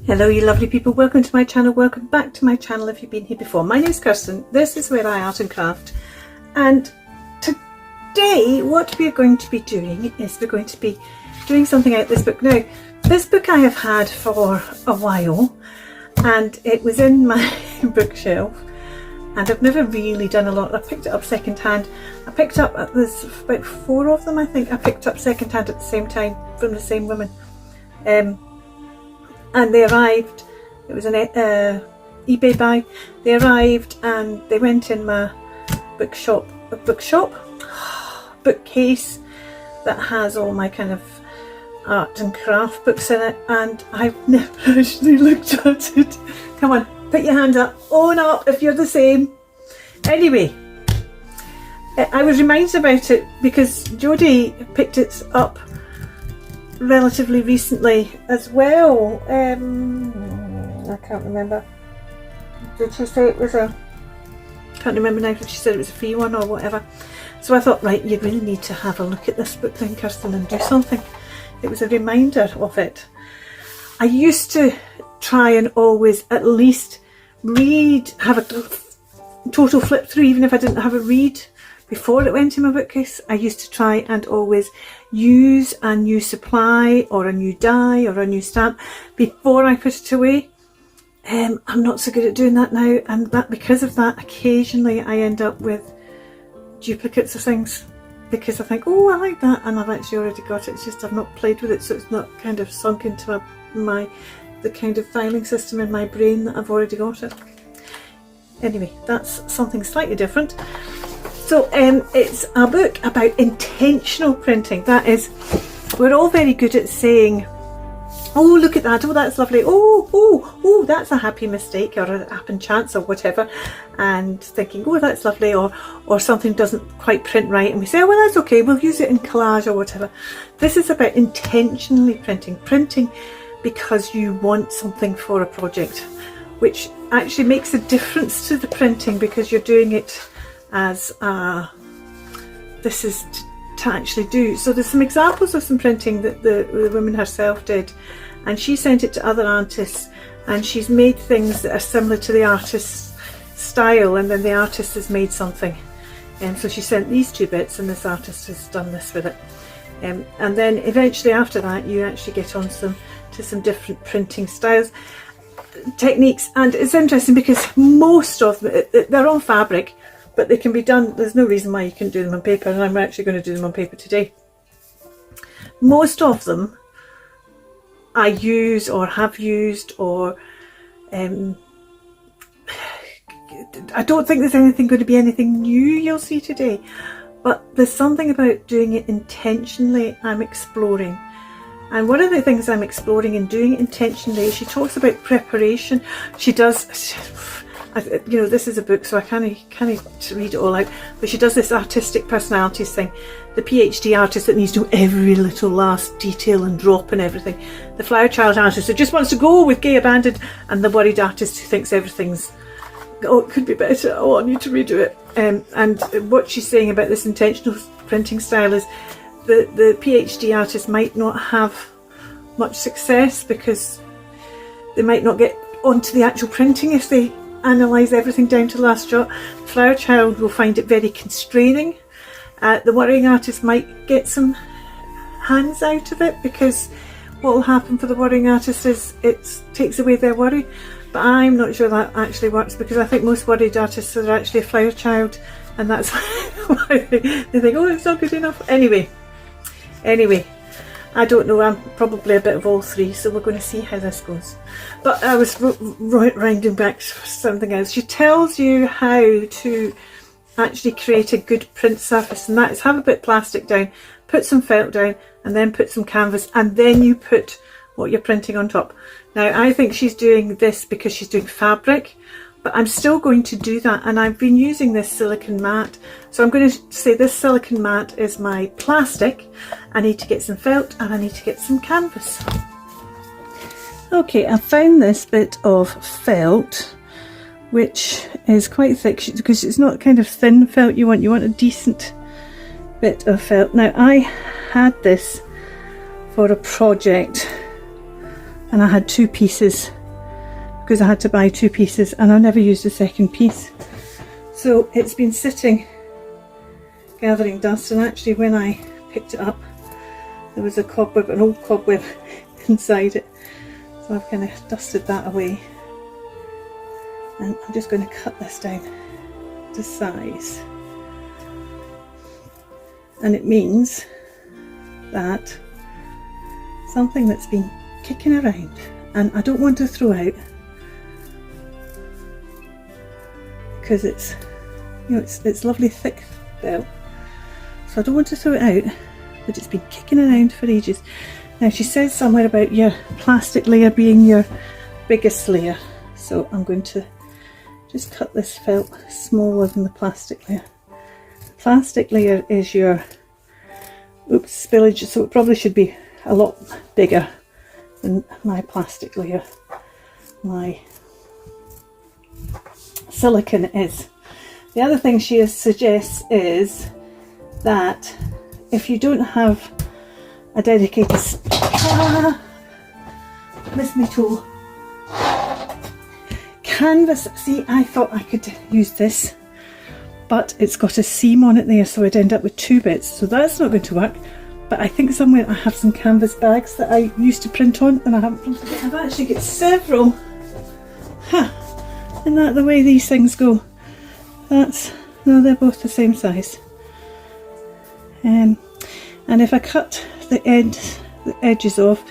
Hello you lovely people, welcome to my channel, welcome back to my channel if you've been here before. My name is Kirsten, this is where I art and craft, and today what we are going to be doing is we're going to be doing something out this book. Now this book I have had for a while and it was in my bookshelf and I've never really done a lot. I picked it up second hand. I picked up, there's about 4 of them I think I picked up second hand at the same time from the same woman. And they arrived, it was an eBay buy, they arrived and they went in my bookcase that has all my kind of art and craft books in it, and I've never actually looked at it. Come on, put your hand up, own up if you're the same. Anyway, I was reminded about it because Jodie picked it up relatively recently as well. I can't remember. Did she say it was a... can't remember now if she said it was a free one or whatever. So I thought, right, you really need to have a look at this book then, Kirsten, and do something. It was a reminder of it. I used to try and always at least read, have a total flip through, even if I didn't have a read before it went in my bookcase. I used to try and always use a new supply or a new die or a new stamp before I put it away. I'm not so good at doing that now, and that because of that occasionally I end up with duplicates of things because I think, oh, I like that, and I've actually already got it. It's just I've not played with it, so it's not kind of sunk into the kind of filing system in my brain that I've already got it. Anyway, that's something slightly different. So it's a book about intentional printing. That is, we're all very good at saying, oh, look at that, oh, that's lovely, oh, that's a happy mistake or a happen chance or whatever, and thinking, oh, that's lovely, or something doesn't quite print right, and we say, oh, well, that's okay, we'll use it in collage or whatever. This is about intentionally printing because you want something for a project, which actually makes a difference to the printing because you're doing it as this is to actually do. So there's some examples of some printing that the woman herself did, and she sent it to other artists, and she's made things that are similar to the artist's style, and then the artist has made something, and so she sent these 2 bits and this artist has done this with it, and then eventually after that you actually get on to some different printing styles, techniques. And it's interesting because most of them, they're on fabric, but they can be done, there's no reason why you can do them on paper, and I'm actually going to do them on paper today. Most of them I use or have used, or I don't think there's anything going to be anything new you'll see today, but there's something about doing it intentionally I'm exploring. And one of the things I'm exploring and doing it intentionally, she talks about preparation. She does, you know, this is a book so I can't read it all out, but she does this artistic personalities thing. The PhD artist that needs to know every little last detail and drop and everything. The flower child artist who just wants to go with gay abandon, and the worried artist who thinks everything's, oh, it could be better, oh, I need to redo it. And what she's saying about this intentional printing style is the PhD artist might not have much success because they might not get onto the actual printing if they analyse everything down to the last jot. The flower child will find it very constraining. The worrying artist might get some hands out of it because what will happen for the worrying artist is it takes away their worry. But I'm not sure that actually works because I think most worried artists are actually a flower child, and that's why they think, oh, it's not good enough. Anyway, I don't know, I'm probably a bit of all 3, so we're going to see how this goes. But I was rounding back to something else. She tells you how to actually create a good print surface, and that is have a bit of plastic down, put some felt down, and then put some canvas, and then you put what you're printing on top. Now I think she's doing this because she's doing fabric, but I'm still going to do that, and I've been using this silicone mat, so I'm going to say this silicone mat is my plastic. I need to get some felt and I need to get some canvas. Okay, I found this bit of felt which is quite thick because it's not kind of thin felt you want a decent bit of felt. Now I had this for a project and I had 2 pieces because I had to buy 2 pieces, and I never used the second piece. So it's been sitting gathering dust, and actually when I picked it up there was a cobweb, an old cobweb inside it, so I've kind of dusted that away, and I'm just going to cut this down to size. And it means that something that's been kicking around and I don't want to throw out, because it's, you know, it's lovely thick felt, so I don't want to throw it out, but it's been kicking around for ages. Now she says somewhere about your plastic layer being your biggest layer, so I'm going to just cut this felt smaller than the plastic layer. The plastic layer is your, oops, spillage, so it probably should be a lot bigger than my plastic layer. My silicone is. The other thing she suggests is that if you don't have a dedicated miss me tool canvas, see, I thought I could use this, but it's got a seam on it there, so I'd end up with 2 bits, so that's not going to work. But I think somewhere I have some canvas bags that I used to print on, and I haven't printed it. I've actually got several. Huh. Isn't that the way these things go? That's, no, they're both the same size. And if I cut the edges off,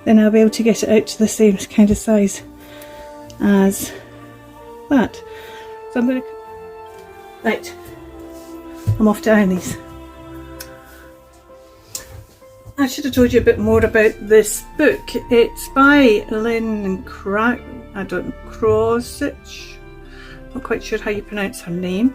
then I'll be able to get it out to the same kind of size as that. So I'm going to, right, I'm off to iron these. I should have told you a bit more about this book. It's by Lynn Krawczyk. Not quite sure how you pronounce her name.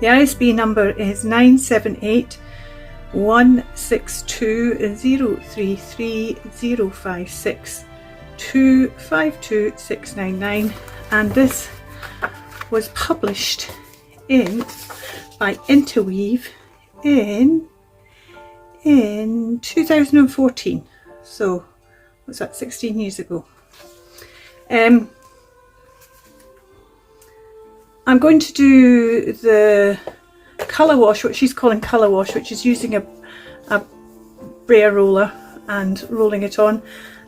The ISB number is 978-162-033-056-252-699, and this was published by Interweave in 2014, so what's that, 16 years ago. I'm going to do the colour wash, what she's calling colour wash, which is using a brayer roller and rolling it on.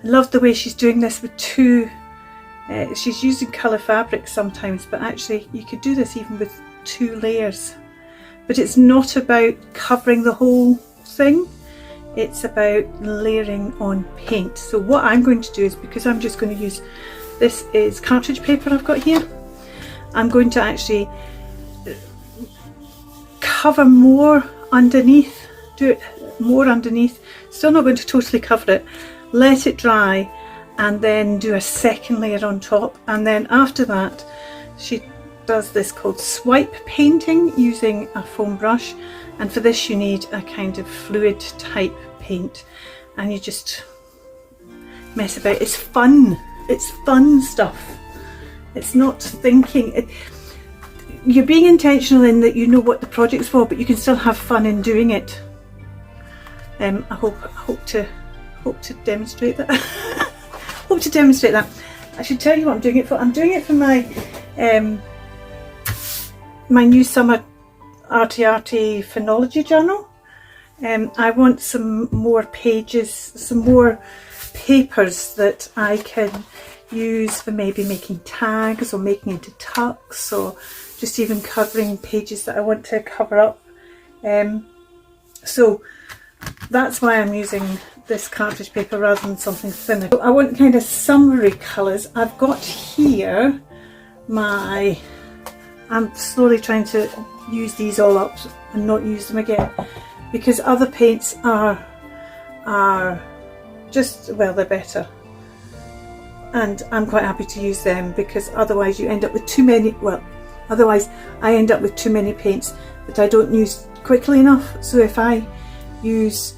I love the way she's doing this with 2, she's using colour fabric sometimes, but actually you could do this even with 2 layers. But it's not about covering the whole thing, it's about layering on paint. So what I'm going to do is, because I'm just going to use, this is cartridge paper I've got here, I'm going to actually cover more underneath, do it more underneath, still not going to totally cover it, let it dry, and then do a second layer on top. And then after that she does this called swipe painting using a foam brush, and for this you need a kind of fluid type paint, and you just mess about. It's fun stuff. It's not thinking, you're being intentional in that you know what the project's for, but you can still have fun in doing it. I hope to demonstrate that. Hope to demonstrate that. I should tell you what I'm doing it for. I'm doing it for my my new summer arty phonology journal. I want some more pages, some more papers that I can use for maybe making tags or making into tucks, or just even covering pages that I want to cover up. So that's why I'm using this cartridge paper rather than something thinner. So I want kind of summary colours. I've got here my, I'm slowly trying to use these all up and not use them again, because other paints are just, well, they're better, and I'm quite happy to use them, because otherwise you end up with too many, well, otherwise I end up with too many paints that I don't use quickly enough. So if I use,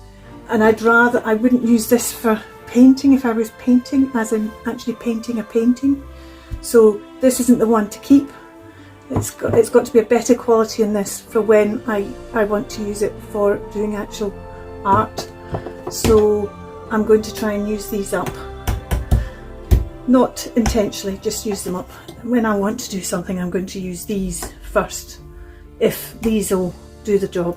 and I wouldn't use this for painting if I was painting, as in actually painting a painting. So this isn't the one to keep. It's got to be a better quality in this for when I want to use it for doing actual art. So I'm going to try and use these up. not intentionally, just use them up. When I want to do something, I'm going to use these first, if these will do the job.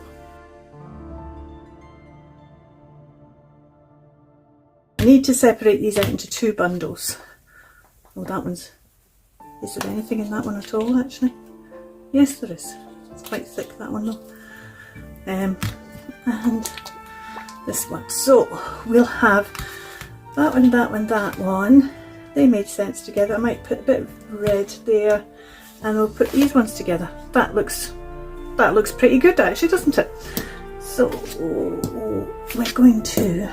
I need to separate these out into 2 bundles. Oh, that one's... Is there anything in that one at all, actually? Yes, there is. It's quite thick, that one, though. And this one. So, we'll have that one, that one, that one. They made sense together. I might put a bit of red there, and we'll put these ones together. That looks pretty good, actually, doesn't it? So, we're going to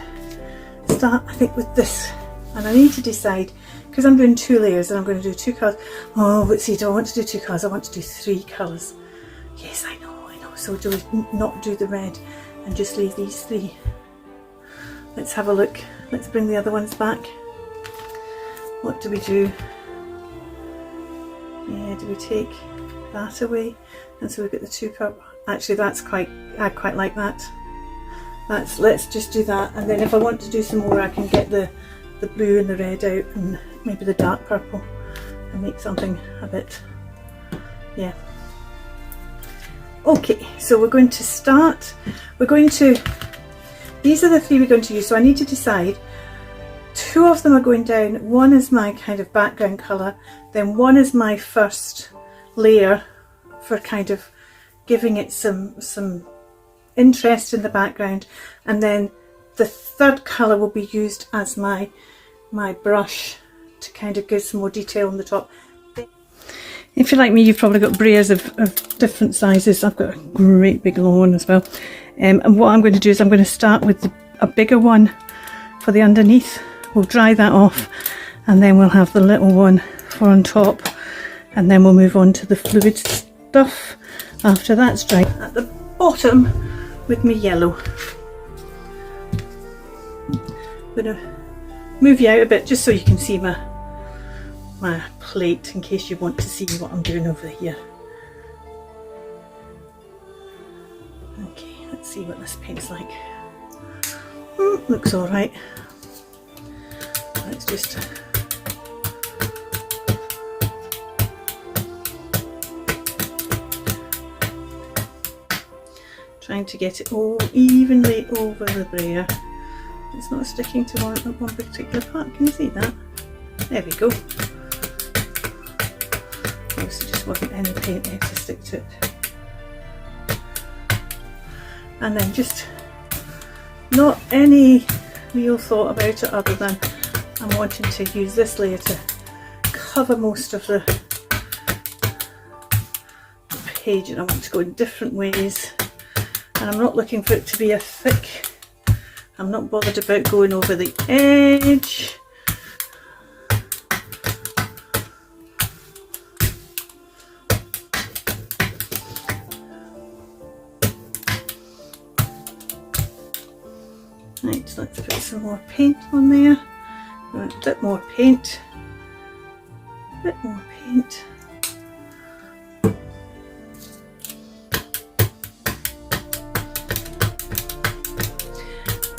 start, I think, with this, and I need to decide, because I'm doing 2 layers and I'm going to do 2 colours. Oh, but see, do I want to do 2 colours? I want to do 3 colours. Yes, I know. So do we not do the red and just leave these 3? Let's have a look. Let's bring the other ones back. What do we do? Yeah, do we take that away? And so we've got the 2 purple. Actually, I quite like that. Let's just do that, and then if I want to do some more, I can get the blue and the red out, and maybe the dark purple, and make something a bit, yeah. Okay, so we're going to start. These are the 3 we're going to use, so I need to decide. 2 of them are going down. 1 is my kind of background colour, then 1 is my first layer for kind of giving it some interest in the background, and then the 3rd colour will be used as my brush to kind of give some more detail on the top. If you're like me, you've probably got braiers of different sizes. I've got a great big long one as well, and what I'm going to do is I'm going to start with a bigger one for the underneath. We'll dry that off, and then we'll have the little one for on top, and then we'll move on to the fluid stuff after that's dry. At the bottom with my yellow. I'm going to move you out a bit just so you can see my plate, in case you want to see what I'm doing over here. Okay, let's see what this paint's like. Looks alright. Let's just trying to get it all evenly over the brayer. It's not sticking to one particular part. Can you see that? There we go. Obviously just wasn't any paint there to stick to it. And then just not any real thought about it other than I'm wanting to use this layer to cover most of the page, and I want to go in different ways, and I'm not looking for it to be a thick, I'm not bothered about going over the edge. Right, so let's put some more paint on there. A bit more paint. A bit more paint.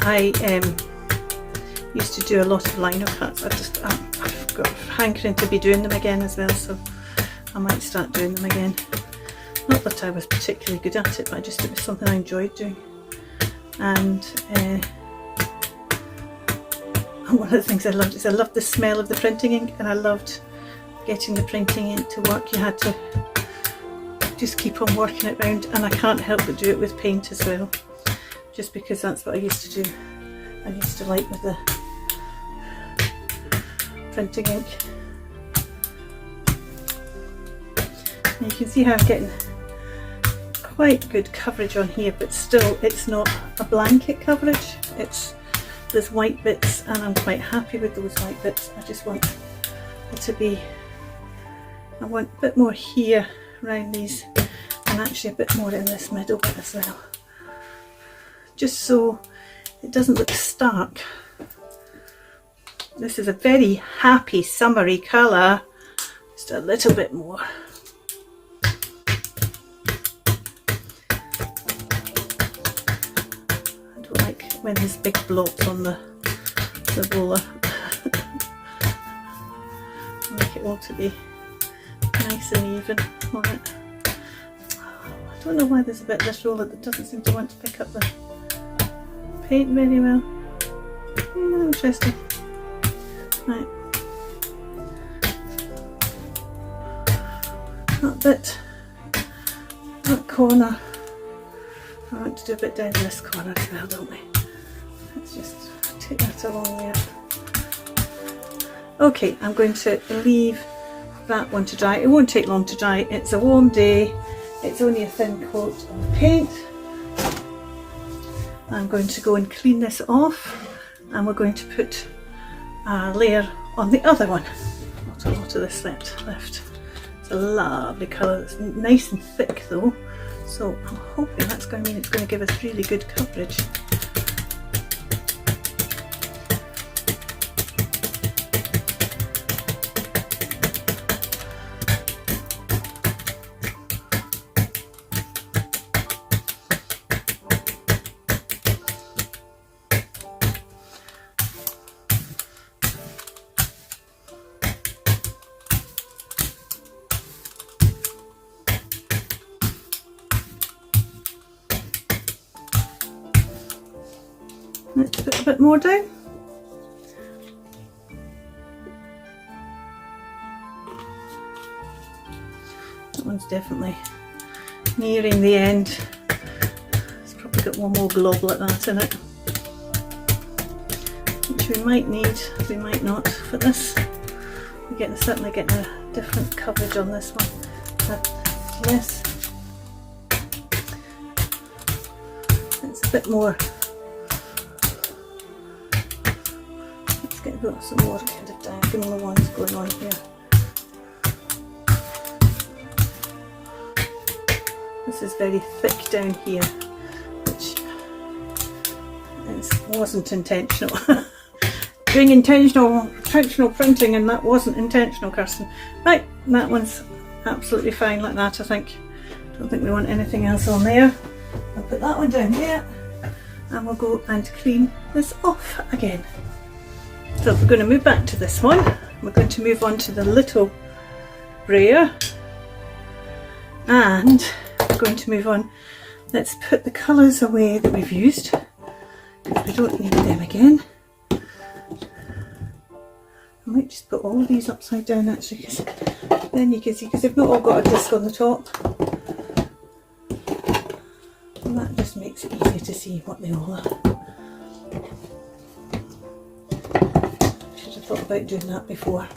I used to do a lot of lino cuts. I've got a hankering to be doing them again as well, so I might start doing them again. Not that I was particularly good at it, but it was something I enjoyed doing. And one of the things I loved is I loved the smell of the printing ink, and I loved getting the printing ink to work. You had to just keep on working it round, and I can't help but do it with paint as well, just because that's what I used to do. I used to like with the printing ink. And you can see how I'm getting quite good coverage on here, but still it's not a blanket coverage. There's white bits, and I'm quite happy with those white bits. I just want it to be, I want a bit more here around these, and actually a bit more in this middle bit as well, just so it doesn't look stark. This is a very happy summery colour, just a little bit more. When there's big blobs on the roller. it all to be nice and even on it. I don't know why there's a bit of this roller that doesn't seem to want to pick up the paint very well. Yeah, interesting. Right. That bit, that corner. I want to do a bit down this corner as well, don't we? Let's just take that along there. Okay, I'm going to leave that one to dry. It won't take long to dry. It's a warm day. It's only a thin coat of paint. I'm going to go and clean this off, and we're going to put a layer on the other one. Not a lot of this left. It's a lovely colour. It's nice and thick though, so I'm hoping that's going to mean it's going to give us really good coverage. Let's put a bit more down. That one's definitely nearing the end. It's probably got one more glob like that in it, which we might need, we might not for this. We're certainly getting a different coverage on this one. Yes, it's a bit more. Got some more kind of diagonal ones going on here. This is very thick down here, which wasn't intentional. Doing intentional printing, and that wasn't intentional, Kirsten. Right, that one's absolutely fine like that, I think. Don't think we want anything else on there. I'll put that one down there, and we'll go and clean this off again. So we're going to move back to this one. We're going to move on to the little brayer, and we're going to move on. Let's put the colours away that we've used, because we don't need them again. I might just put all of these upside down actually, because then you can see, because they've not all got a disc on the top, and that just makes it easier to see what they all are. Thought about doing that before.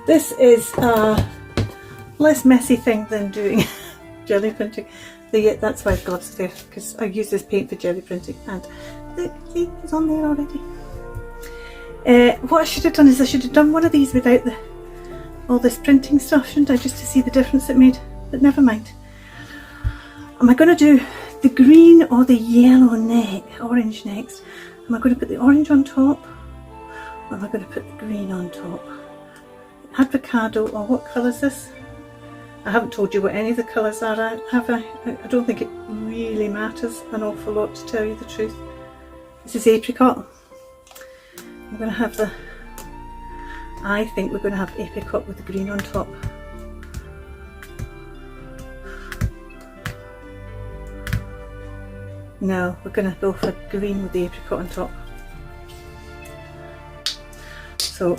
This is a less messy thing than doing jelly printing. That's why I've got it there, because I use this paint for jelly printing, and see, it's on there already. What I should have done is I should have done one of these without all this printing stuff, shouldn't I, just to see the difference it made, but never mind. Am I going to do the green or the yellow orange next? Am I going to put the orange on top, or am I going to put the green on top? Avocado, or what colour is this? I haven't told you what any of the colours are, have I? I don't think it really matters an awful lot, to tell you the truth. This is apricot. I'm going to have I think we're going to have apricot with the green on top. No, we're going to go for green with the apricot on top. So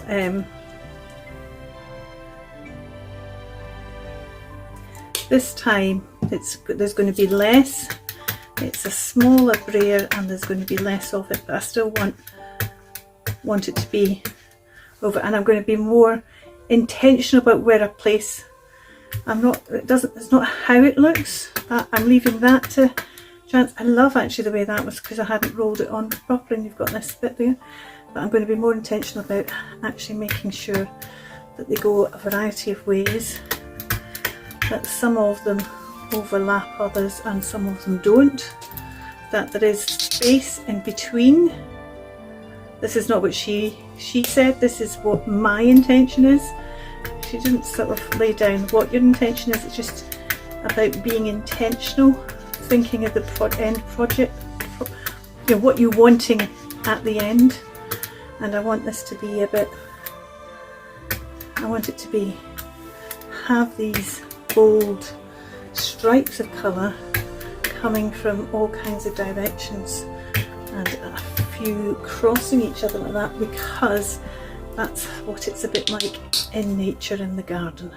this time there's going to be less. It's a smaller brayer and there's going to be less of it, but I still want it to be over, and I'm going to be more intentional about where I place. It's not how it looks. I'm leaving that to chance. I love actually the way that was, because I hadn't rolled it on properly and you've got this bit there, but I'm going to be more intentional about actually making sure that they go a variety of ways, that some of them overlap others and some of them don't, that there is space in between. This is not what she said, this is what my intention is. She didn't sort of lay down what your intention is. It's just about being intentional, thinking of the end project, what you're wanting at the end. And I want this to be a bit I want it to have these bold stripes of colour coming from all kinds of directions and a few crossing each other like that, because that's what it's a bit like in nature in the garden.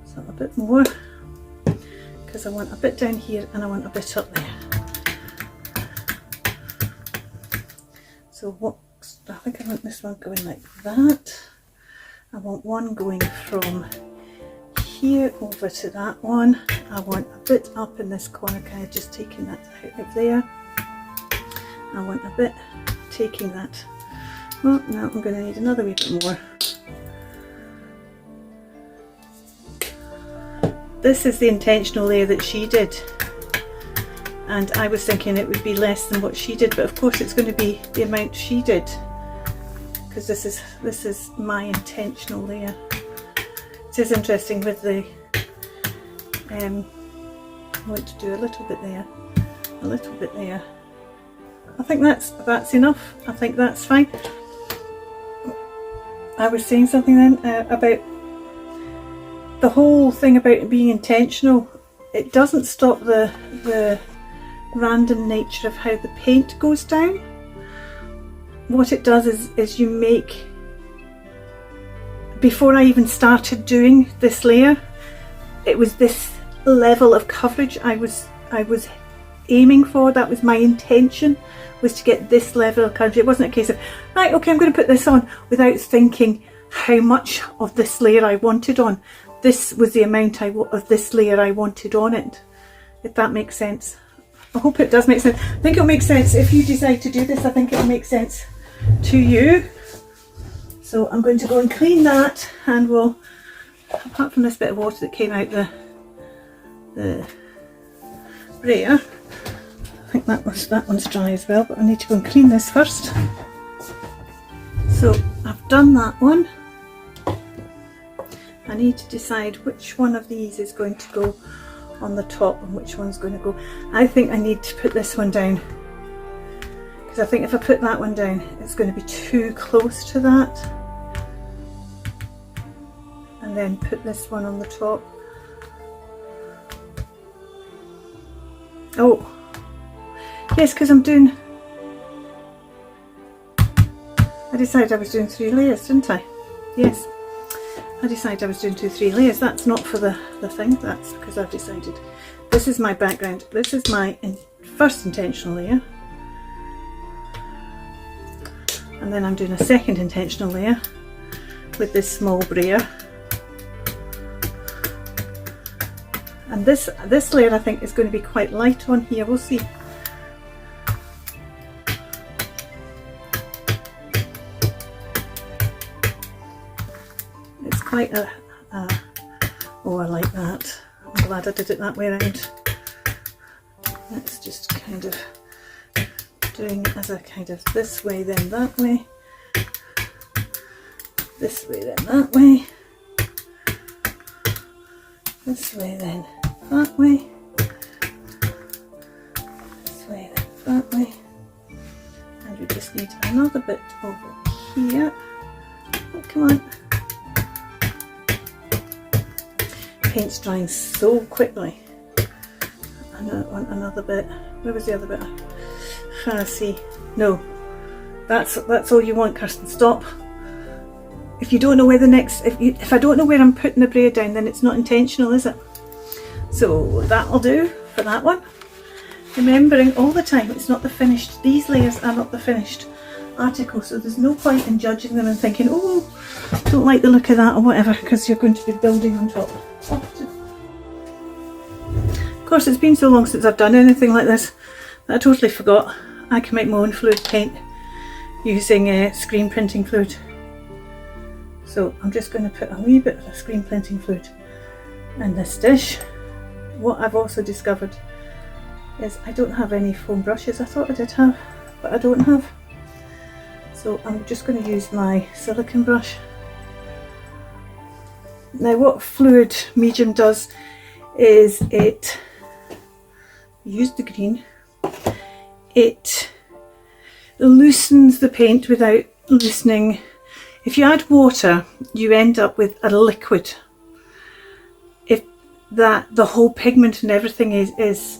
So a bit more, because I want a bit down here and I want a bit up there. So what, I think I want this one going like that. I want one going from here over to that one. I want a bit up in this corner, kind of just taking that out of there. I want a bit taking that. Oh, now I'm going to need another wee bit more. This is the intentional layer that she did, and I was thinking it would be less than what she did, but of course it's going to be the amount she did, because this is my intentional layer. It is interesting with the I want to do a little bit there, a little bit there. I think that's enough. I think that's fine. I was saying something then about the whole thing about it being intentional. It doesn't stop the random nature of how the paint goes down. What it does is you make, before I even started doing this layer, it was this level of coverage I was aiming for. That was my intention, was to get this level of coverage. It wasn't a case of, right, okay, I'm going to put this on, without thinking how much of this layer I wanted on. This was the amount of this layer I wanted on it, if that makes sense. I hope it does make sense. I think it'll make sense if you decide to do this. I think it'll make sense to you. So I'm going to go and clean that, and we'll, apart from this bit of water that came out the brayer, I think that one's dry as well, but I need to go and clean this first. So I've done that one. I need to decide which one of these is going to go on the top and which one's going to go. I think I need to put this one down, because I think if I put that one down, it's going to be too close to that. And then put this one on the top. Oh, yes, because I decided I was doing 3 layers, didn't I? Yes. I decided I was doing 3 layers. That's not for the thing, that's because I've decided this is my background, this is my first intentional layer, and then I'm doing a second intentional layer with this small brayer, and this layer I think is going to be quite light on here. We'll see. Quite oh, I like that. I'm glad I did it that way around. Let's just kind of doing it as a kind of this way then that way, this way then that way, this way then that way, this way then that way, and we just need another bit over here. Oh, come on. Paint's drying so quickly. I want another bit. Where was the other bit? I'm trying to see. No, that's all you want, Kirsten. Stop. If you don't know where the next, if I don't know where I'm putting the brayer down, then it's not intentional, is it? So that'll do for that one. Remembering all the time, it's not the finished. These layers are not the finished article, so there's no point in judging them and thinking, oh, don't like the look of that or whatever, because you're going to be building on top. Of course, it's been so long since I've done anything like this that I totally forgot I can make my own fluid paint using screen printing fluid. So I'm just going to put a wee bit of screen printing fluid in this dish. What I've also discovered is I don't have any foam brushes. I thought I did have, but I don't have. So I'm just going to use my silicone brush. Now what fluid medium does is it, use the green, it loosens the paint without loosening. If you add water, you end up with a liquid. If the whole pigment and everything is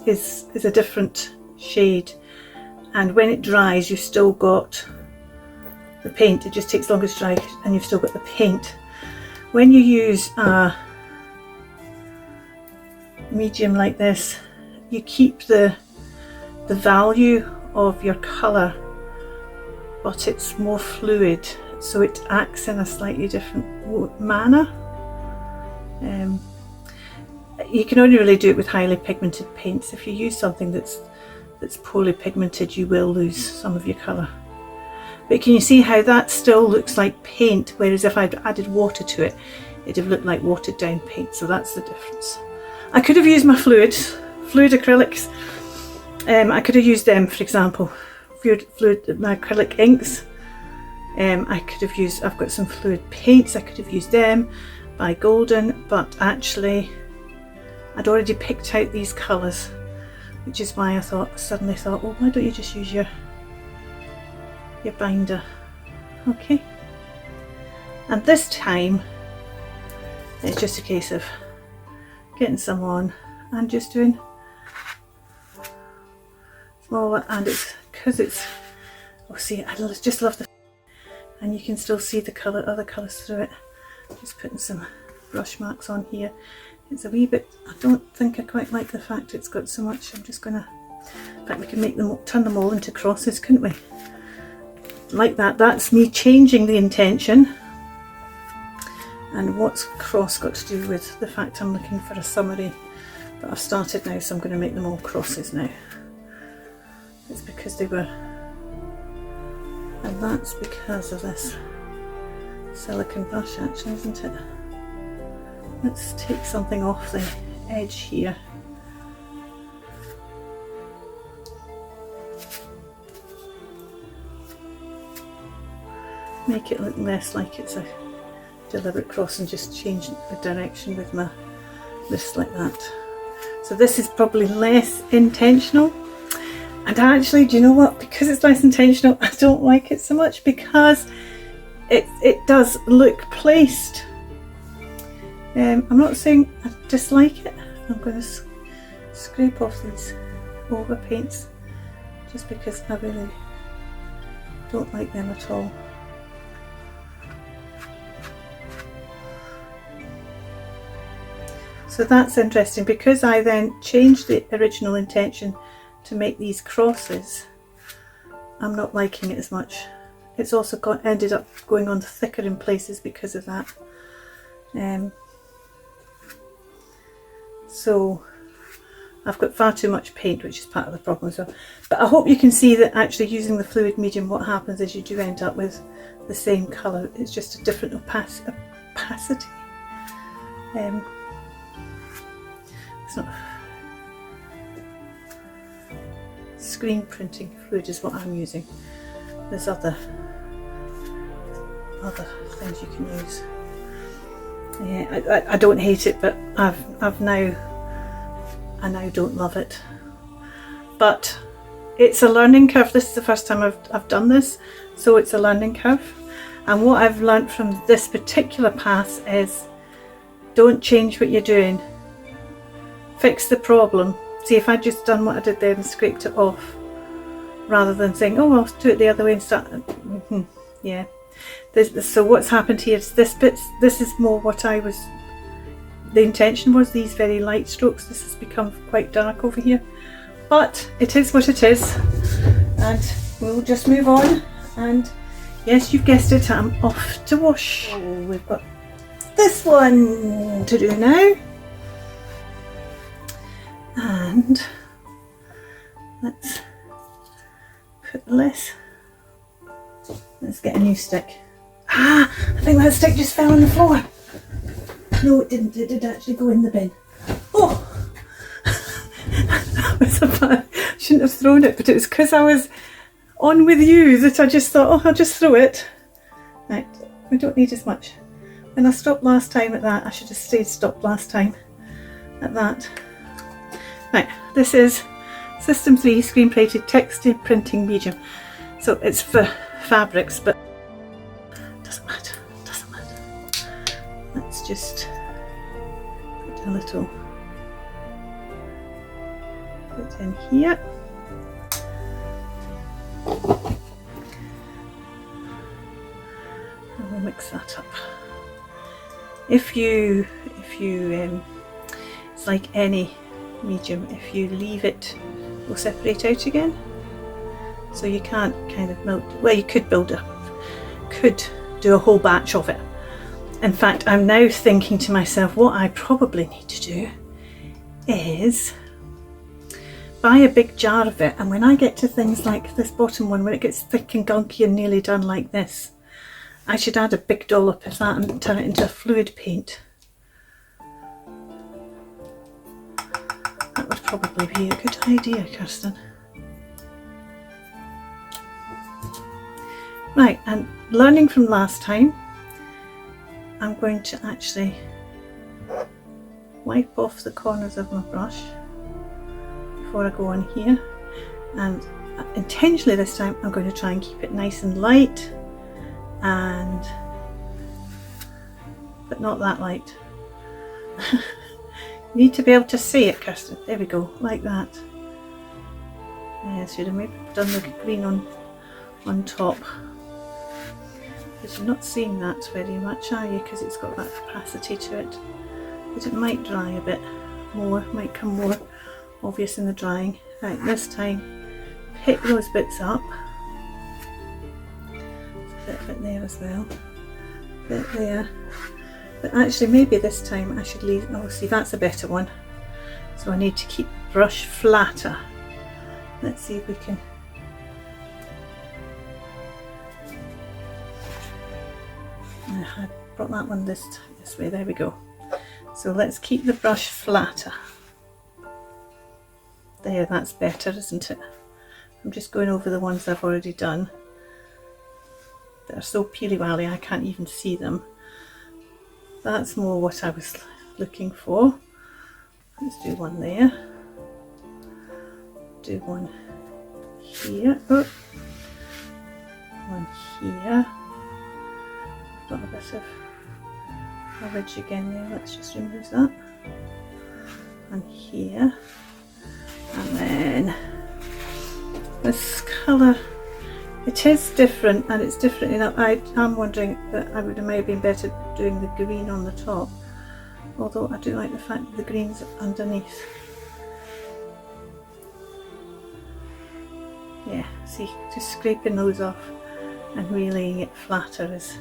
a different shade, and when it dries, you've still got the paint. It just takes longer to dry, and you've still got the paint. When you use a medium like this, you keep the value of your colour, but it's more fluid, so it acts in a slightly different manner. You can only really do it with highly pigmented paints. If you use something that's poorly pigmented, you will lose some of your colour. But can you see how that still looks like paint, whereas if I'd added water to it, it'd have looked like watered down paint. So that's the difference. I could have used my fluid acrylics. I could have used them, for example, my acrylic inks. I could have used, I've got some fluid paints, I could have used them by Golden, but actually I'd already picked out these colours, which is why I suddenly thought, well, why don't you just use your binder? Okay. And this time it's just a case of getting some on and just doing smaller, and it's because it's, oh, see, I just love the, and you can still see the colour, other colours through it. Just putting some brush marks on here. It's a wee bit, I don't think I quite like the fact it's got so much. I'm just gonna, in fact we can make them, turn them all into crosses, couldn't we? Like that. That's me changing the intention. And what's cross got to do with the fact I'm looking for a summary? But I've started now, so I'm going to make them all crosses now. It's because they were, and that's because of this silicone brush actually, isn't it? Let's take something off the edge here. Make it look less like it's a deliberate cross, and just change the direction with my wrist like that. So this is probably less intentional. And actually, do you know what? Because it's less intentional, I don't like it so much, because it does look placed. I'm not saying I dislike it. I'm going to scrape off these over paints just because I really don't like them at all. So that's interesting, because I then changed the original intention to make these crosses. I'm not liking it as much. It's also ended up going on thicker in places because of that. So I've got far too much paint, which is part of the problem as well. But I hope you can see that actually using the fluid medium, what happens is you do end up with the same colour. It's just a different opacity. It's not screen printing fluid is what I'm using. There's other things you can use. Yeah, I don't hate it, but I now don't love it. But it's a learning curve. This is the first time I've done this, so it's a learning curve. And what I've learned from this particular pass is, don't change what you're doing. Fix the problem. See, if I'd just done what I did there and scraped it off, rather than saying, oh, I'll do it the other way and start. Yeah. So what's happened here is this bit, this is more what the intention was, these very light strokes. This has become quite dark over here. But it is what it is. And we'll just move on. And yes, you've guessed it, I'm off to wash. Oh, we've got this one to do now. And let's put less. Let's get a new stick. Ah, I think that stick just fell on the floor. No, it didn't. It did actually go in the bin. Oh, that was I shouldn't have thrown it, but it was because I was on with you that I just thought, oh, I'll just throw it. Right, we don't need as much. When I stopped last time at that, I should have stopped last time at that. Right, this is System 3 screen printed textile printing medium. So it's for fabrics, but it doesn't matter. let's just put a little bit in here. And we'll mix that up. If you it's like any medium, if you leave it, it will separate out again. So you can't kind of melt, well, you could do a whole batch of it. In fact, I'm now thinking to myself, what I probably need to do is buy a big jar of it, and when I get to things like this bottom one, when it gets thick and gunky and nearly done like this, I should add a big dollop of that and turn it into a fluid paint. That would probably be a good idea, Kirsten. Right, and learning from last time, I'm going to actually wipe off the corners of my brush before I go on here, and intentionally this time I'm going to try and keep it nice and light, but not that light. You need to be able to see it, Kirsten. There we go, like that. Should have maybe done the green on top. But you're not seeing that very much, are you? Because it's got that opacity to it. But it might dry a bit more, might come more obvious in the drying. Right, this time, pick those bits up. There's a bit there as well. Bit there. But actually, maybe this time I should leave. Oh, see, that's a better one. So I need to keep the brush flatter. Let's see if we can. I brought that one this way, there we go. So let's keep the brush flatter. There, that's better, isn't it? I'm just going over the ones I've already done. They're so peely-wally I can't even see them. That's more what I was looking for. Let's do one there. Do one here. Oh. One here. Got a bit of a ridge again there, let's just remove that. And here. And then this colour, it is different, and it's different enough. I'm wondering that I would have maybe been better doing the green on the top, although I do like the fact that the green's underneath. Yeah, see, just scraping those off and relaying it flatter is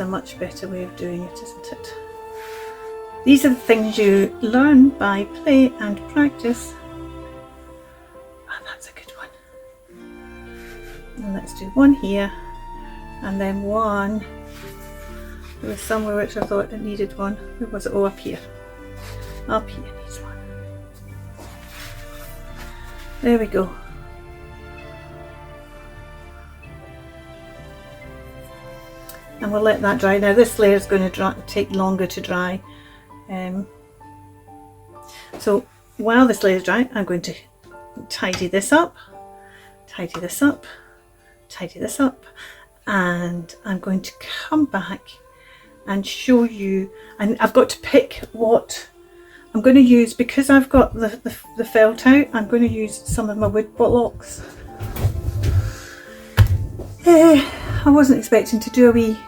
a much better way of doing it, isn't it? These are the things you learn by play and practice. And that's a good one. And let's do one here, and then one. There was somewhere which I thought it needed one. Where was it? Oh, up here. Up here needs one. There we go. And we'll let that dry. Now this layer is going to take longer to dry. So while this layer is dry, I'm going to tidy this up, tidy this up, tidy this up, and I'm going to come back and show you. And I've got to pick what I'm going to use, because I've got the felt out. I'm going to use some of my wood blocks. I wasn't expecting to do a wee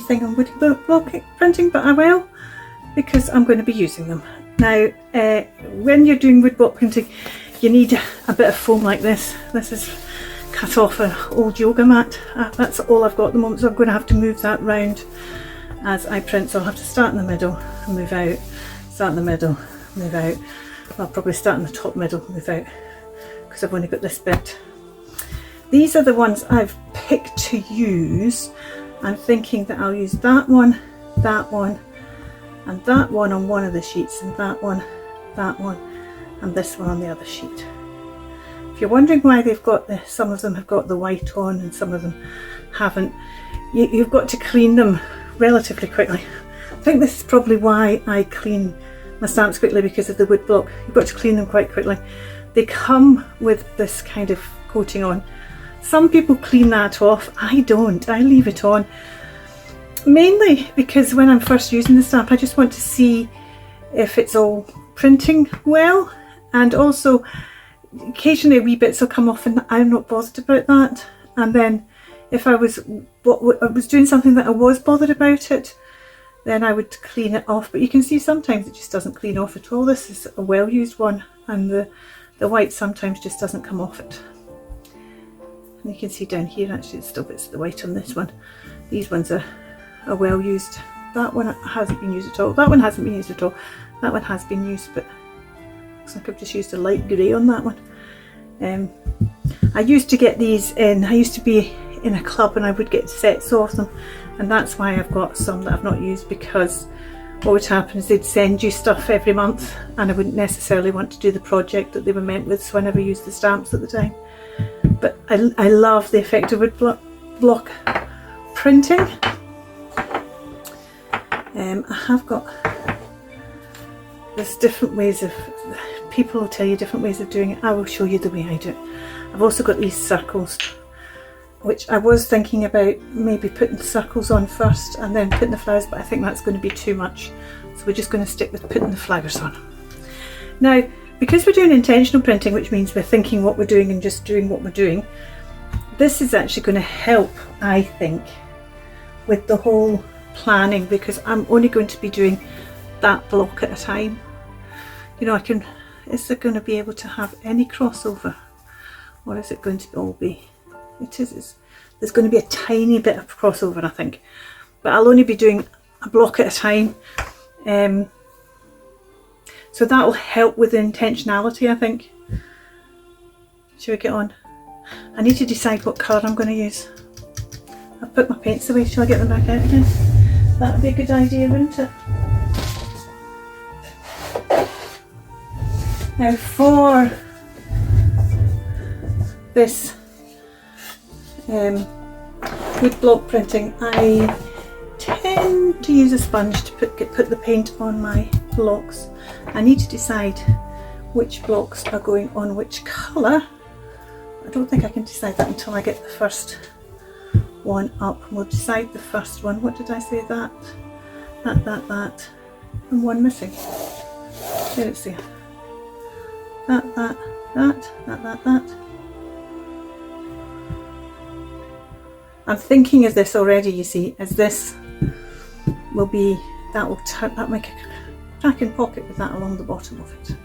thing on wood block printing, but I will, because I'm going to be using them. Now, when you're doing wood block printing, you need a bit of foam like this. This is cut off an old yoga mat. That's all I've got at the moment, so I'm going to have to move that round as I print. So I'll have to start in the middle and move out, start in the middle, move out. I'll probably start in the top middle, move out, because I've only got this bit. These are the ones I've picked to use. I'm thinking that I'll use that one, and that one on one of the sheets, and that one, and this one on the other sheet. If you're wondering why they've got some of them have got the white on and some of them haven't, you've got to clean them relatively quickly. I think this is probably why I clean my stamps quickly, because of the wood block. You've got to clean them quite quickly. They come with this kind of coating on. Some people clean that off. I don't. I leave it on. Mainly because when I'm first using the stamp, I just want to see if it's all printing well, and also occasionally wee bits will come off and I'm not bothered about that. And then if I was doing something that I was bothered about it, then I would clean it off. But you can see sometimes it just doesn't clean off at all. This is a well-used one, and the white sometimes just doesn't come off it. And you can see down here actually it's still bits of the white on this one. These ones are well used. That one hasn't been used at all. That one hasn't been used at all. That one has been used, but looks like I've just used a light grey on that one. I used to get these in, I used to be in a club and I would get sets of them, and that's why I've got some that I've not used, because what would happen is they'd send you stuff every month and I wouldn't necessarily want to do the project that they were meant with, so I never used the stamps at the time. But I love the effect of wood block printing. I have got, there's different ways of, people will tell you different ways of doing it. I will show you the way I do it. I've also got these circles, which I was thinking about maybe putting the circles on first and then putting the flowers, but I think that's going to be too much. So we're just going to stick with putting the flowers on. Now, because we're doing intentional printing, which means we're thinking what we're doing and just doing what we're doing, this is actually going to help, I think, with the whole planning, because I'm only going to be doing that block at a time. You know, is it going to be able to have any crossover, or is it going to all be, there's going to be a tiny bit of crossover, I think, but I'll only be doing a block at a time, so that will help with the intentionality, I think. Shall we get on? I need to decide what colour I'm going to use. I've put my paints away. Shall I get them back out again? That would be a good idea, wouldn't it? Now for this wood block printing, I tend to use a sponge to put the paint on my blocks. I need to decide which blocks are going on which colour. I don't think I can decide that until I get the first one up. We'll decide the first one. What did I say? That, and one missing. There it's there. That. I'm thinking of this already, you see, as this will be, that'll make a cracking pocket with that along the bottom of it.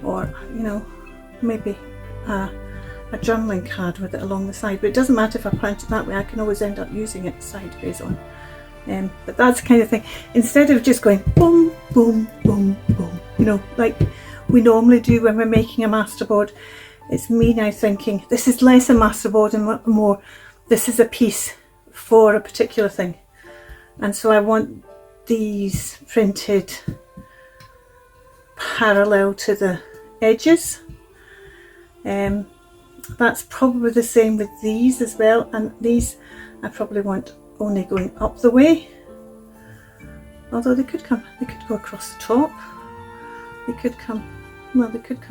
Or, you know, maybe a journaling card with it along the side, but it doesn't matter if I plant it that way, I can always end up using it sideways on. But that's the kind of thing, instead of just going boom, boom, boom, boom, you know, like we normally do when we're making a masterboard, it's me now thinking, this is less a masterboard and more, this is a piece for a particular thing. And so I want these printed parallel to the edges. That's probably the same with these as well, and these I probably want only going up the way, although they could go across the top, they could come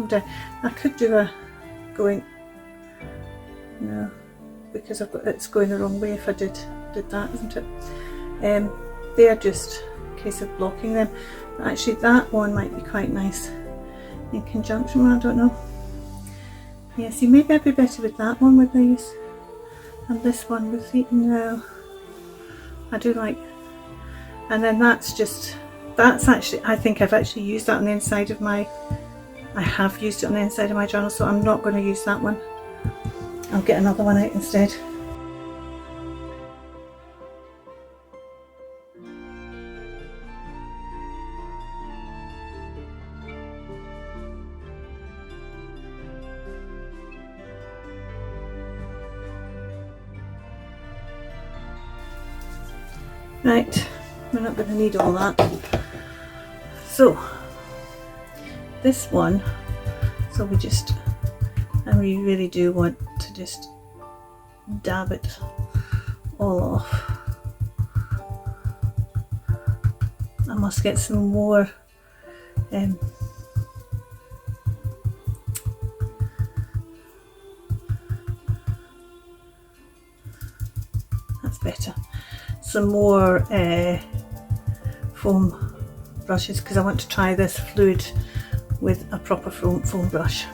down. I could do a going, no, because it's going the wrong way if I did that, isn't it? They are just a case of blocking them. Actually that one might be quite nice in conjunction, I don't know. Yeah, see, maybe I'd be better with that one with these, and this one with the, no, I do like, and then that's actually, I think I've actually used that on the inside of my, I have used it on the inside of my journal, so I'm not going to use that one. I'll get another one out instead. Right, we're not going to need all that. So this one, so we really do want to just dab it all off. I must get some more that's better. some more foam brushes because I want to try this fluid with a proper foam brush.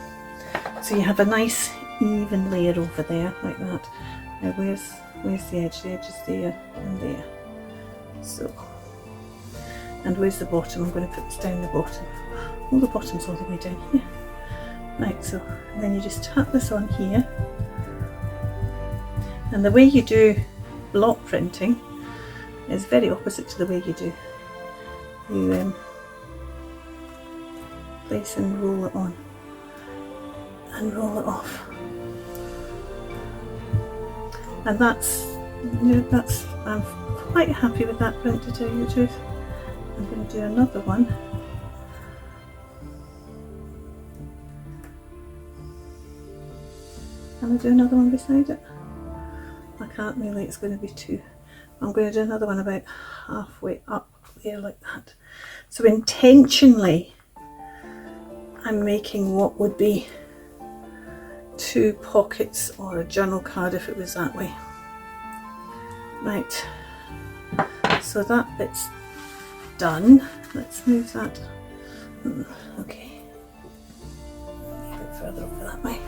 So you have a nice even layer over there like that. Now where's the edge? The edge is there and there. So, and where's the bottom? I'm going to put this down the bottom. Oh, the bottom's all the way down here. Right, so and then you just tap this on here. And the way you do block printing is very opposite to the way you do. You place and roll it on and roll it off. And that's, I'm quite happy with that print, to tell you the truth. I'm going to do another one. Can I do another one beside it? I can't really, it's going to be two. I'm going to do another one about halfway up there like that. So intentionally I'm making what would be two pockets or a journal card if it was that way. Right, so that bit's done. Let's move that. Okay, a bit further over that way.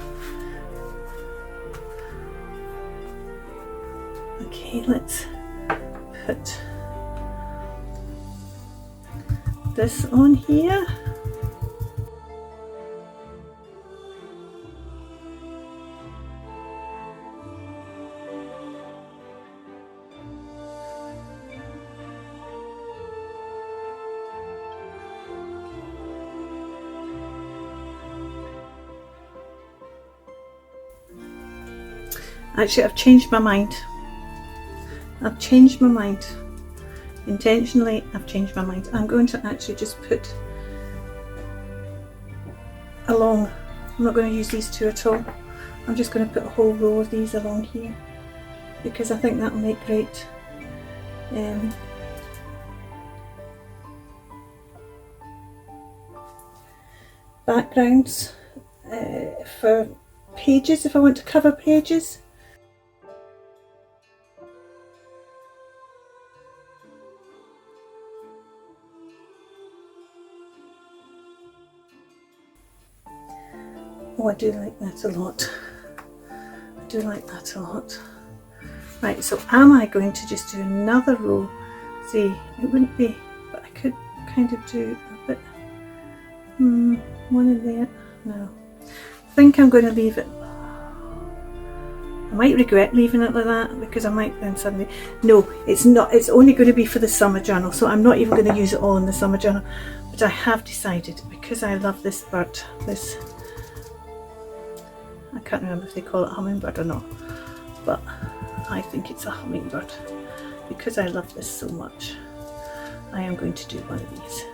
Okay, let's put this on here. Actually, I've changed my mind. I've changed my mind. Intentionally, I've changed my mind. I'm going to actually just put along. I'm not going to use these two at all. I'm just going to put a whole row of these along here because I think that will make great backgrounds for pages if I want to cover pages. Oh, I do like that a lot. I do like that a lot. Right, so am I going to just do another row? See, it wouldn't be, but I could kind of do a bit, one in there. No, I think I'm going to leave it. I might regret leaving it like that because I might then suddenly, no, it's not, it's only going to be for the summer journal, so I'm not even going to use it all in the summer journal. But I have decided, because I love this bird, this, I can't remember if they call it hummingbird or not, but I think it's a hummingbird. Because I love this so much, I am going to do one of these.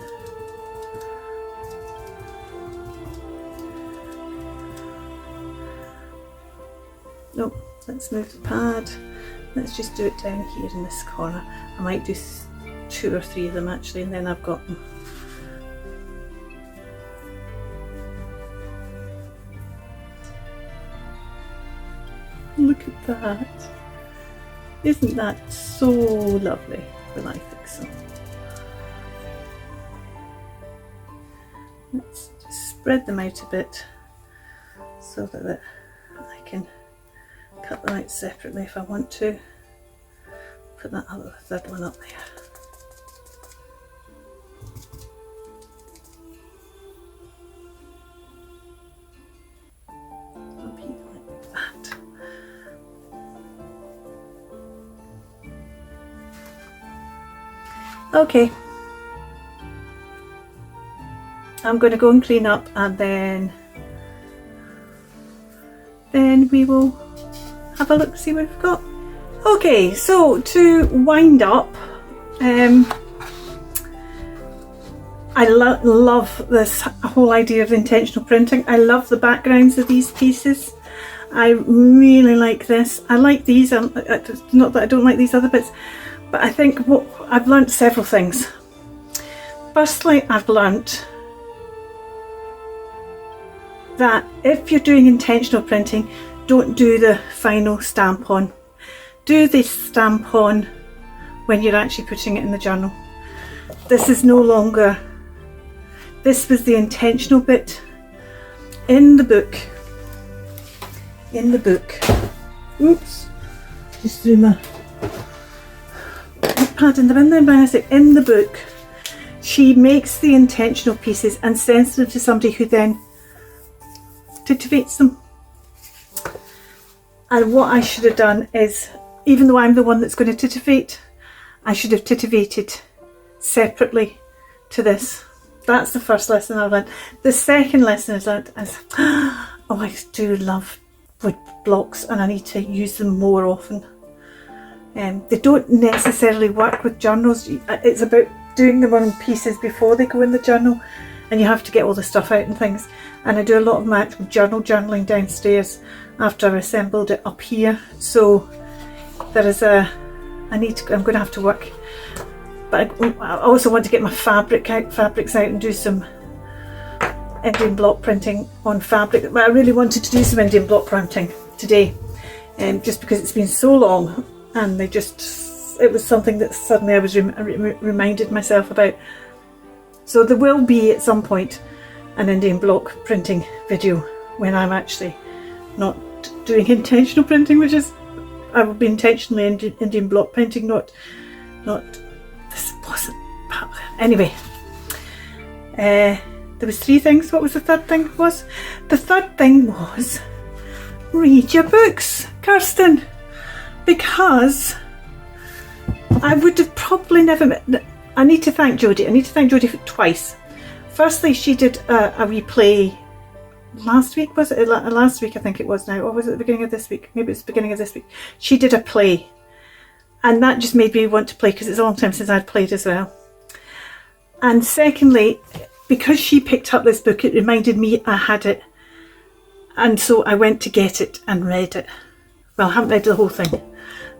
Nope, let's move the pad. Let's just do it down here in this corner. I might do 2 or 3 of them actually, and then I've got them. Look at that. Isn't that so lovely? Well, I think so. Let's just spread them out a bit so that I can cut them out separately if I want to. Put that other third one up there. Up here like that. Okay, I'm going to go and clean up, and then we will have a look, see what we've got. Okay, so to wind up, I love this whole idea of intentional printing. I love the backgrounds of these pieces. I really like this. I like these, not that I don't like these other bits, but I think what I've learnt several things. Firstly, I've learnt that if you're doing intentional printing, don't do the final stamp on. Do the stamp on when you're actually putting it in the journal. This is no longer, this was the intentional bit in the book. Oops, just threw my pad in the bin there by mistake. In the book, she makes the intentional pieces and sends them to somebody who then titivates them. And what I should have done is, even though I'm the one that's going to titivate, I should have titivated separately to this. That's the first lesson I've learned. The second lesson is that oh, I do love wood blocks and I need to use them more often. They don't necessarily work with journals. It's about doing them on pieces before they go in the journal, and you have to get all the stuff out and things. And I do a lot of my actual journaling downstairs after I've assembled it up here. So there is I'm going to have to work. But I also want to get my fabrics out and do some Indian block printing on fabric. But I really wanted to do some Indian block printing today, just because it's been so long, and it was something that suddenly I was reminded myself about. So there will be at some point an Indian block printing video when I'm actually not doing intentional printing, which is, I will be intentionally Indian block printing, not this wasn't. Anyway, there was 3 things. What was the third thing? The third thing was read your books, Kirsten, because I would have probably never. I need to thank Jodie. I need to thank Jodie twice. Firstly, she did a replay last week. Was it last week? I think it was now, or was it the beginning of this week? Maybe it's the beginning of this week. She did a play, and that just made me want to play because it's a long time since I'd played as well. And secondly, because she picked up this book, it reminded me I had it, and so I went to get it and read it. Well, I haven't read the whole thing,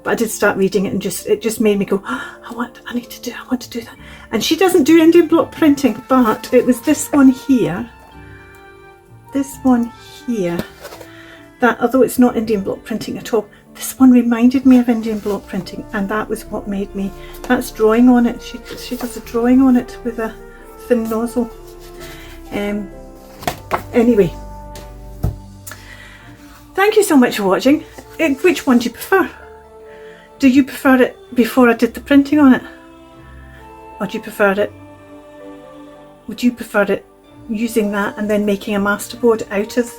but I did start reading it, and it just made me go, oh, I want to do that. And she doesn't do Indian block printing, but it was this one here, that although it's not Indian block printing at all, this one reminded me of Indian block printing, and that was what made me. That's drawing on it. She does a drawing on it with a thin nozzle. Anyway, thank you so much for watching. Which one do you prefer? Do you prefer it before I did the printing on it? Or do you prefer it? Would you prefer it using that and then making a masterboard out of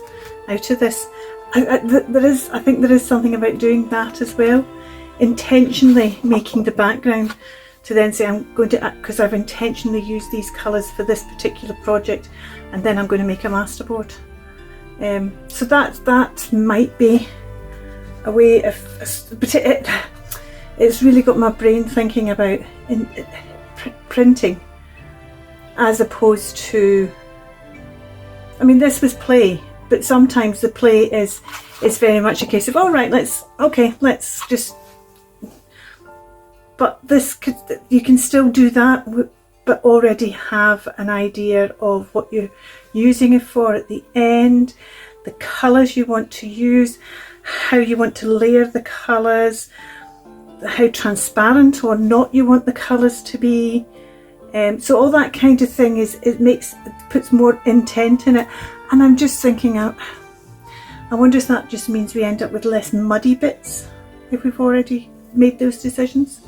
this? I think there is something about doing that as well. Intentionally making the background to then say I'm going to, because I've intentionally used these colours for this particular project, and then I'm going to make a masterboard. So that might be a way of, but it's really got my brain thinking about printing as opposed to, I mean, this was play, but sometimes the play is very much a case of, all right, let's just, but this you can still do that, but already have an idea of what you're using it for at the end, the colours you want to use, how you want to layer the colours, how transparent or not you want the colours to be. So all that kind of thing puts more intent in it. And I'm just thinking out, I wonder if that just means we end up with less muddy bits if we've already made those decisions.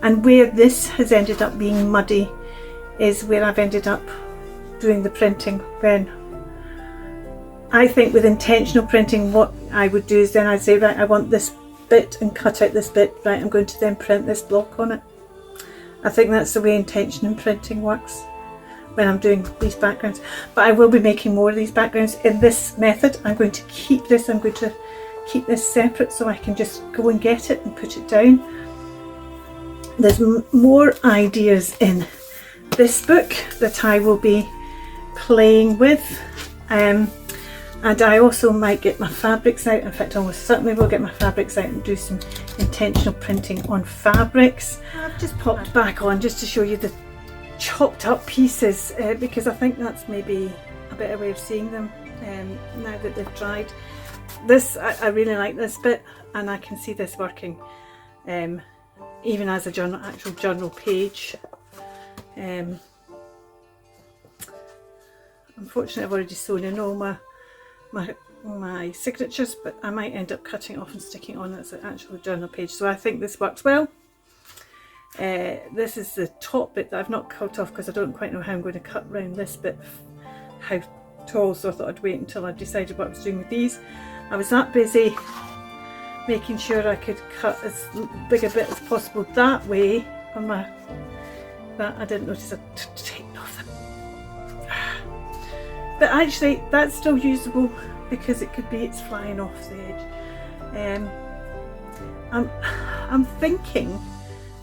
And where this has ended up being muddy is where I've ended up doing the printing. When I think with intentional printing, what I would do is then I'd say, right, I want this bit and cut out this bit, right, I'm going to then print this block on it. I think that's the way intention in printing works when I'm doing these backgrounds. But I will be making more of these backgrounds in this method. I'm going to keep this separate so I can just go and get it and put it down. There's more ideas in this book that I will be playing with, and I also might get my fabrics out. In fact, I almost certainly will get my fabrics out and do some intentional printing on fabrics. I've just popped back on just to show you the chopped up pieces, because I think that's maybe a better way of seeing them now that they've dried. This, I really like this bit, and I can see this working even as a journal, actual journal page. Unfortunately, I've already sewn in all my signatures, but I might end up cutting it off and sticking it on as an actual journal page. So I think this works well. This is the top bit that I've not cut off because I don't quite know how I'm going to cut around this bit, how tall, so I thought I'd wait until I decided what I was doing with these. I was that busy making sure I could cut as big a bit as possible that way on my, that I didn't notice I taken off them. But actually that's still usable because it could be it's flying off the edge. I'm thinking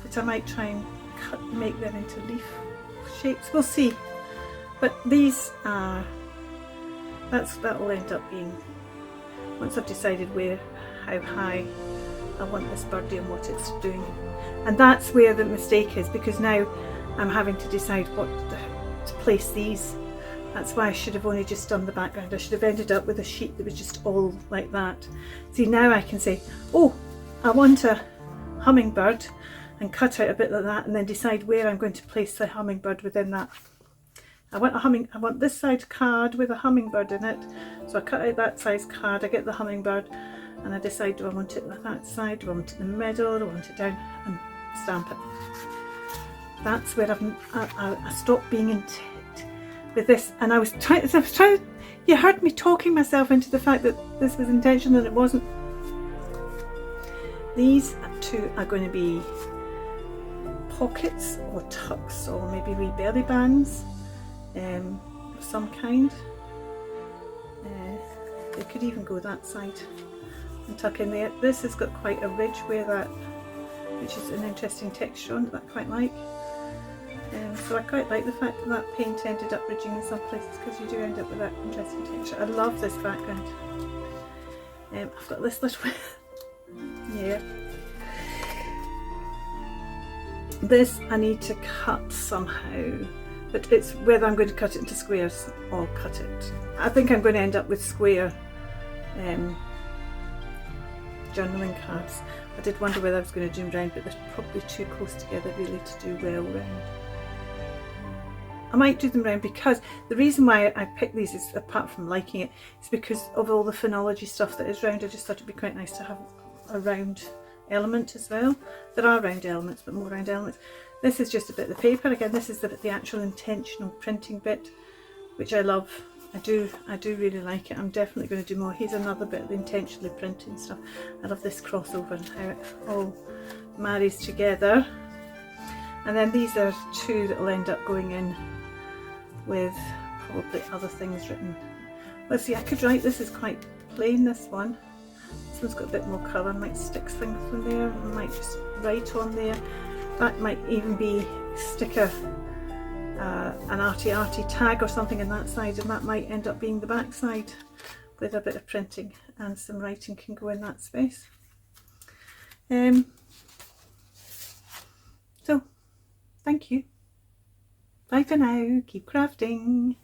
that I might try and make them into leaf shapes. We'll see. But these are, that will end up being, once I've decided how high I want this birdie and what it's doing. And that's where the mistake is, because now I'm having to decide what to place these. That's why I should have only just done the background. I should have ended up with a sheet that was just all like that. See, now I can say, oh, I want a hummingbird, and cut out a bit like that and then decide where I'm going to place the hummingbird within that. I want this side card with a hummingbird in it. So I cut out that size card, I get the hummingbird, and I decide, do I want it on that side, do I want it in the middle, do I want it down, and stamp it. That's where I stopped being intent with this, and I was trying, you heard me talking myself into the fact that this was intentional and it wasn't. These two are going to be pockets or tucks or maybe wee belly bands of some kind. They could even go that side and tuck in there. This has got quite a ridge where that, which is an interesting texture on it that I quite like. So I quite like the fact that that paint ended up ridging in some places, because you do end up with that interesting texture. I love this background. I've got this little yeah. This I need to cut somehow, but it's whether I'm going to cut it into squares or cut it. I think I'm going to end up with square journaling cards. I did wonder whether I was going to do them round, but they're probably too close together really to do well round. I might do them round, because the reason why I picked these is, apart from liking it, is because of all the phonology stuff that is round. I just thought it'd be quite nice to have a round element as well. There are round elements, but more round elements. This is just a bit of the paper. Again, this is the actual intentional printing bit, which I love. I do really like it. I'm definitely going to do more. Here's another bit of the intentionally printing stuff. I love this crossover and how it all marries together. And then these are two that will end up going in with probably other things written. Let's see, I could write, this is quite plain, this one. This one's got a bit more colour. I might stick things from there. I might just write on there. That might even be stick an arty tag or something in that side, and that might end up being the back side with a bit of printing, and some writing can go in that space. So thank you. Bye for now. Keep crafting.